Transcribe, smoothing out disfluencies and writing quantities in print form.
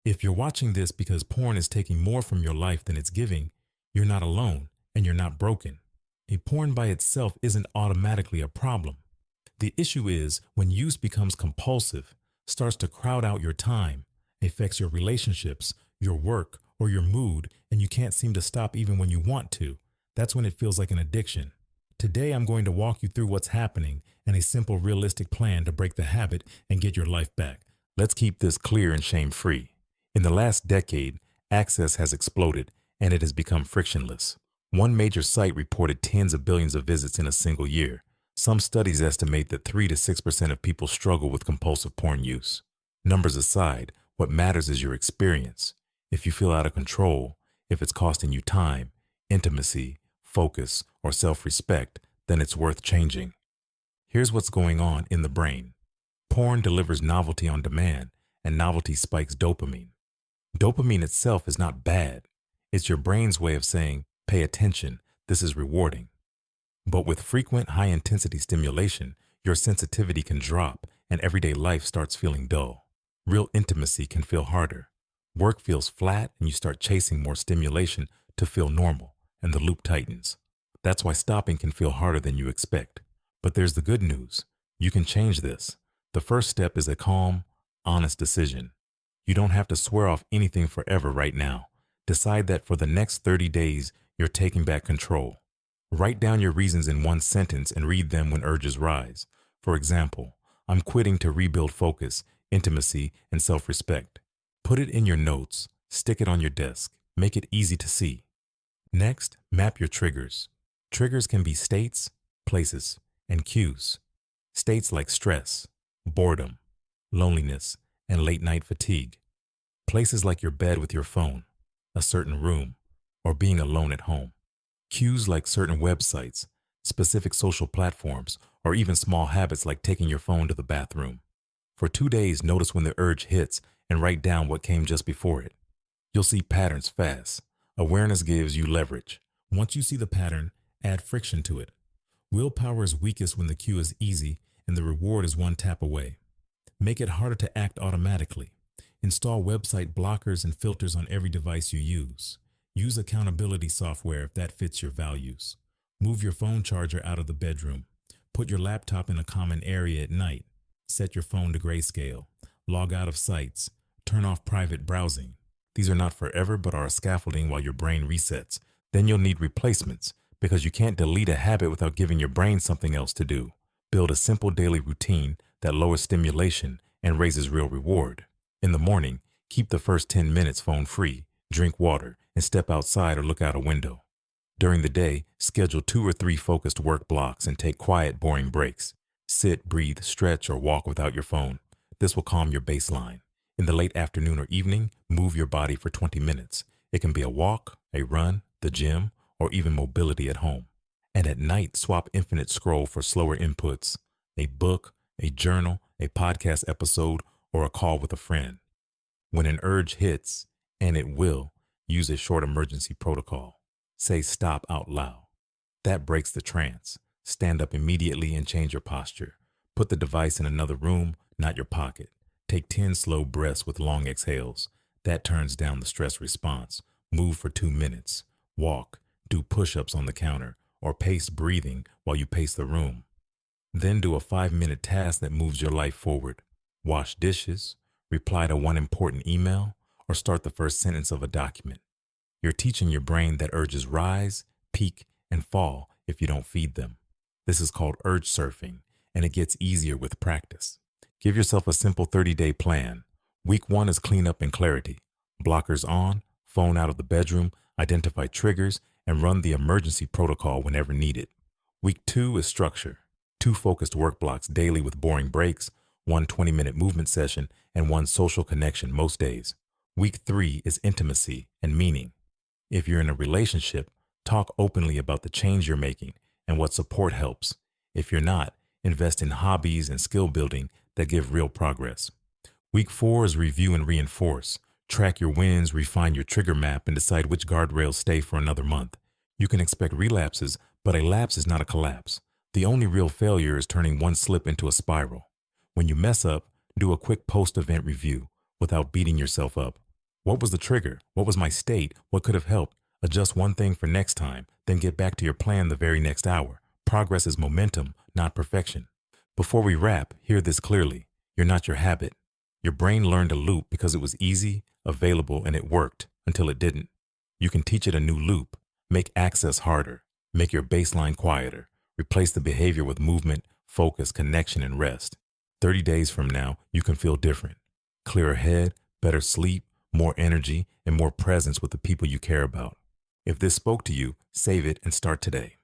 If you're watching this because porn is taking more from your life than it's giving, you're not alone and you're not broken. A porn by itself isn't automatically a problem. The issue is when use becomes compulsive, starts to crowd out your time, affects your relationships, your work, or your mood, and you can't seem to stop even when you want to. That's when it feels like an addiction. Today, I'm going to walk you through what's happening and a simple, realistic plan to break the habit and get your life back. Let's keep this clear and shame-free. In the last decade, access has exploded and it has become frictionless. One major site reported tens of billions of visits in a single year. Some studies estimate that 3 to 6% of people struggle with compulsive porn use. Numbers aside, what matters is your experience. If you feel out of control, if it's costing you time, intimacy, focus, or self-respect, then it's worth changing. Here's what's going on in the brain. Porn delivers novelty on demand, and novelty spikes dopamine. Dopamine itself is not bad. It's your brain's way of saying, pay attention, this is rewarding. But with frequent high-intensity stimulation, your sensitivity can drop and everyday life starts feeling dull. Real intimacy can feel harder. Work feels flat and you start chasing more stimulation to feel normal, and the loop tightens. That's why stopping can feel harder than you expect. But there's the good news. You can change this. The first step is a calm, honest decision. You don't have to swear off anything forever right now. Decide that for the next 30 days, you're taking back control. Write down your reasons in one sentence and read them when urges rise. For example, I'm quitting to rebuild focus, intimacy, and self-respect. Put it in your notes, stick it on your desk, make it easy to see. Next, map your triggers. Triggers can be states, places, and cues. States like stress, boredom, loneliness, and late-night fatigue. Places like your bed with your phone, a certain room, or being alone at home. Cues like certain websites, specific social platforms, or even small habits like taking your phone to the bathroom. For 2 days, notice when the urge hits and write down what came just before it. You'll see patterns fast. Awareness gives you leverage. Once you see the pattern, add friction to it. Willpower is weakest when the cue is easy and the reward is one tap away. Make it harder to act automatically. Install website blockers and filters on every device you use. Use accountability software if that fits your values. Move your phone charger out of the bedroom. Put your laptop in a common area at night. Set your phone to grayscale. Log out of sites. Turn off private browsing. These are not forever but are a scaffolding while your brain resets. Then you'll need replacements because you can't delete a habit without giving your brain something else to do. Build a simple daily routine that lowers stimulation and raises real reward. In the morning, keep the first 10 minutes phone free, drink water, and step outside or look out a window. During the day, schedule 2 or 3 focused work blocks and take quiet, boring breaks. Sit, breathe, stretch, or walk without your phone. This will calm your baseline. In the late afternoon or evening, move your body for 20 minutes. It can be a walk, a run, the gym, or even mobility at home. And at night, swap infinite scroll for slower inputs, a book, a journal, a podcast episode, or a call with a friend. When an urge hits, and it will, use a short emergency protocol. Say stop out loud. That breaks the trance. Stand up immediately and change your posture. Put the device in another room, not your pocket. Take 10 slow breaths with long exhales. That turns down the stress response. Move for 2 minutes. Walk, do push-ups on the counter, or pace breathing while you pace the room. Then do a 5-minute task that moves your life forward. Wash dishes, reply to one important email, or start the first sentence of a document. You're teaching your brain that urges rise, peak, and fall if you don't feed them. This is called urge surfing, and it gets easier with practice. Give yourself a simple 30-day plan. Week 1 is cleanup and clarity. Blockers on, phone out of the bedroom, identify triggers, and run the emergency protocol whenever needed. Week 2 is structure. 2 focused work blocks daily with boring breaks, 1 20-minute movement session, and 1 social connection most days. Week 3 is intimacy and meaning. If you're in a relationship, talk openly about the change you're making and what support helps. If you're not, invest in hobbies and skill building that give real progress. Week 4 is review and reinforce. Track your wins, refine your trigger map, and decide which guardrails stay for another month. You can expect relapses, but a lapse is not a collapse. The only real failure is turning one slip into a spiral. When you mess up, do a quick post-event review without beating yourself up. What was the trigger? What was my state? What could have helped? Adjust one thing for next time, then get back to your plan the very next hour. Progress is momentum, not perfection. Before we wrap, hear this clearly. You're not your habit. Your brain learned a loop because it was easy, available, and it worked until it didn't. You can teach it a new loop, make access harder, make your baseline quieter, replace the behavior with movement, focus, connection, and rest. 30 days from now, you can feel different. Clearer head, better sleep, more energy, and more presence with the people you care about. If this spoke to you, save it and start today.